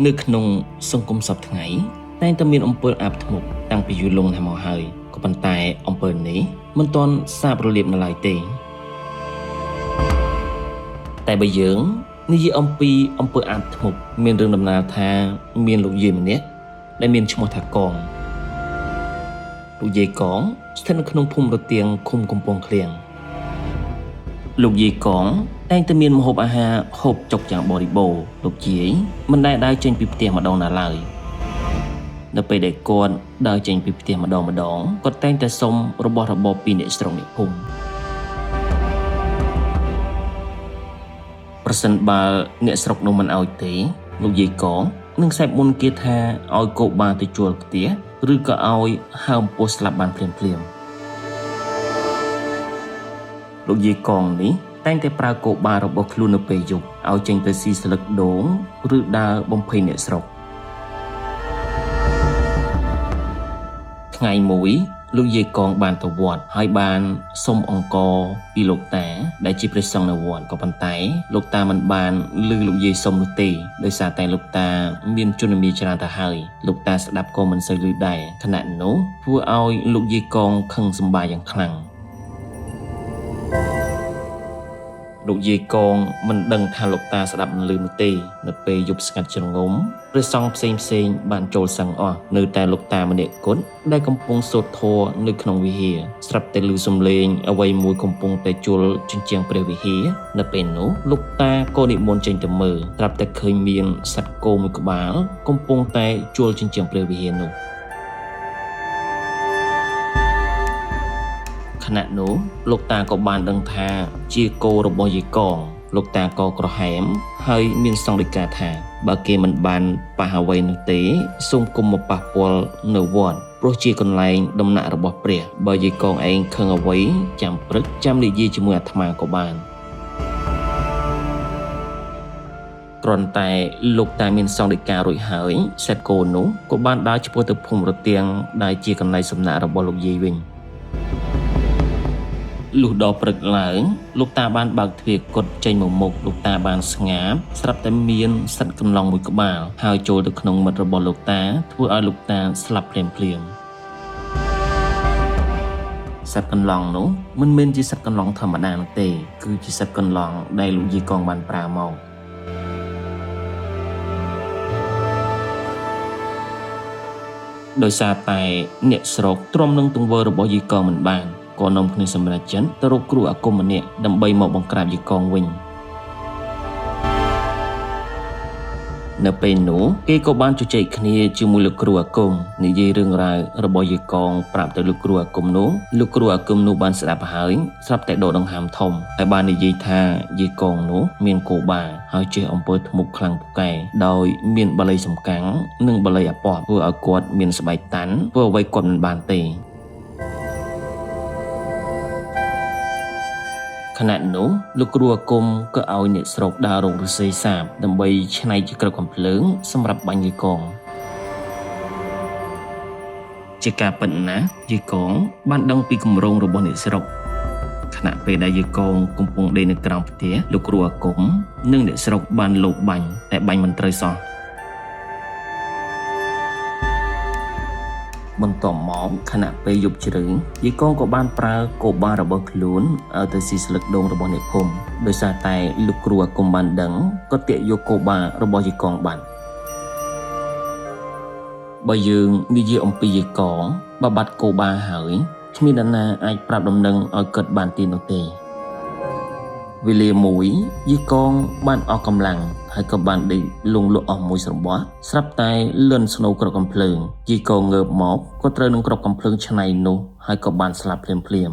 នៅក្នុងសង្គមសពថ្ងៃតែងតែមានអំពើអាបធ្មប់តាំងពីយូរលង់ណាស់មកហើយក៏ប៉ុន្តែអំពើនេះមិនទាន់សាបរលាបនៅឡើយទេតែបើយើងនិយាយអំពីអំពើអាបធ្មប់មានរឿងដំណាលថាមានលោកយាយម្នាក់ដែលមានឈ្មោះថាកងលោកយាយកងស្ថិតនៅក្នុងភូមិរទៀងឃុំកំពង់ឃ្លៀងលោកយាយកងតែងតែមានម្ហូបអាហារហូបចុកយ៉ាងបរិបូរណ៍លោកយាយមិនដែលដើរចេញពីផ្ទះម្ដងណាឡើយនៅពេលដែលគាត់ដើរចេញពីផ្ទះម្ដងគាត់តែងតែសុំរបស់របរពីអ្នកស្រុកអ្នកភូមិប្រសិនបើអ្នកស្រុកនោះមិនឲ្យទេលោកយាយកងនឹងខ្សែមុនគេថាឲ្យកោបាទៅជួលផ្ទះឬក៏ឲ្យហើមពោះស្លាប់បានភ្លាមលោកយាយកងនេះតែងតែប្រើកោបារបស់ខ្លួននៅពេលយប់ឲ្យចេញទៅស៊ីស្លឹកដូងឬដើរបំភ័យអ្នកស្រុកថ្ងៃមួយលោកយាយកងបានទៅវត្តហើយបានសុំអង្គរពីលោកតាដែលជាព្រះសង្ឃនៅវត្តក៏ប៉ុន្តែលោកតាមិនបានឮលោកយាយសុំនោះទេដោយសារតែលោកតាមានជនមារច្រើនទៅហើយលោកតាស្ដាប់ក៏មិនសូវឮដែរខណៈនោះធ្វើឲ្យលោកយាយកងខឹងសម្បាយ៉ាងខ្លាំងលោកយាយកងមិនដឹងថាលោកតាស្ដាប់មិនឮនោះទេនៅពេលយប់ស្ងាត់ជ្រងំព្រះសង្ឃផ្សេងបានចូលសឹងអស់នៅតែលោកតាមនិកុដដែលកំពុងសូត្រធម៌នៅក្នុងវិហារស្រាប់តែឮសំឡេងអ្វីមួយកំពុងតែជួលជញ្ជាំងព្រះវិហារនៅពេលនោះលោកតាក៏និមន្តចេញទៅមើលស្រាប់តែឃើញមានសត្វគោមួយក្បាលកំពុងតែជួលជញ្ជាំងព្រះវិហារនោះខណៈនោះលោកតាក៏បានដឹងថាជាគោរបស់យាយកងលោកតាក៏ក្រហមហើយមានសង្ឃដីកាថាបើគេមិនបានប៉ះអ្វីនោះទេសូមកុំមកប៉ះពាល់នៅវត្តព្រោះជាកន្លែងដំណាក់របស់ព្រះបើយាយកងឯងខឹងអ្វីចាំព្រឹកចាំនិយាយជាមួយអាត្មាក៏បានគ្រាន់តែលោកតាមានសង្ឃដីការួចហើយសត្វគោនោះក៏បានដើរឆ្ពោះទៅភូមិរទៀងដែលជាកន្លែងសំណាក់របស់លោកយាយវិញលុះដល់ព្រឹកឡើងលោកតាបានបើកទ្វារកុដិចេញមកមុខលោកតាបានស្ងាបស្រាប់តែមានសត្វកន្លងមួយក្បាលហើយចូលទៅក្នុងមិត្តរបស់លោកតាធ្វើឲ្យលោកតាស្លាប់ភ្លាមសត្វកន្លងនោះមិនមែនជាសត្វកន្លងធម្មតានោះទេគឺជាសត្វកន្លងដែលលោកយាយកងបានប្រើមកដោយសារតែអ្នកស្រុកទ្រាំនឹងទង្វើរបស់យាយកងមិនបានក៏នាំគ្នាសម្រេចចិត្តទៅរកគ្រូអាគមម្នាក់ដើម្បីមកបង្ក្រាបយាយកងវិញនៅពេលនោះគេក៏បានជជែកគ្នាជាមួយលោកគ្រូអាគមនិយាយរឿងរ៉ាវរបស់យាយកងប្រាប់ទៅលោកគ្រូអាគមនោះលោកគ្រូអាគមនោះបានស្ដាប់ហើយស្រាប់តែដកដង្ហើមធំហើយបាននិយាយថាយាយកងនោះមានគោបាហើយចេះអំពើធ្មប់ខ្លាំងពូកែដោយមានបល័យសំកាំងនិងបល័យអាប៉ោះធ្វើឲ្យគាត់មានស្បែកតាន់ធ្វើអ្វីគាត់មិនបានទេខណៈនោះលោកគ្រូអាគមក៏ឲ្យអ្នកស្រុកដើររកឫស្សីសាបដើម្បីច្នៃជាក្រឹបកំភ្លើងសម្រាប់បាញ់យាយកងជាការពិតណាស់យាយកងបានដឹងពីគម្រោងរបស់អ្នកស្រុកខណៈពេលដែលយាយកងកំពុងដេកនៅក្រោមផ្ទះលោកគ្រូអាគមនិងអ្នកស្រុកបានលបបាញ់តែបាញ់មិនត្រូវសោះបន្ទាប់មកខណៈពេលយប់ជ្រៅយាយកងក៏បានប្រើកោបារបស់ខ្លួនឲ្យទៅស៊ីស្លឹកដូងរបស់អ្នកភូមិដោយសារតែលោកគ្រូអាគមបានដឹងក៏ទាក់យកកោបារបស់យាយកងបាត់បើយើងនិយាយអំពីយាយកងបើបាត់កោបាហើយគ្មានអ្នកណាអាចប្រាប់ដំណឹងឲ្យគាត់បានទៀតនោះទេវេលាមួយយាយកងបានអស់កម្លាំងហើយក៏បានដេកលង់លក់អស់មួយស្របស្រាប់តែលឿនស្នូគ្រាប់កំភ្លើងយាយកងងើបមកក៏ត្រូវនឹងគ្រាប់កំភ្លើងឆ្នៃនោះហើយក៏បានស្លាប់ភ្លាម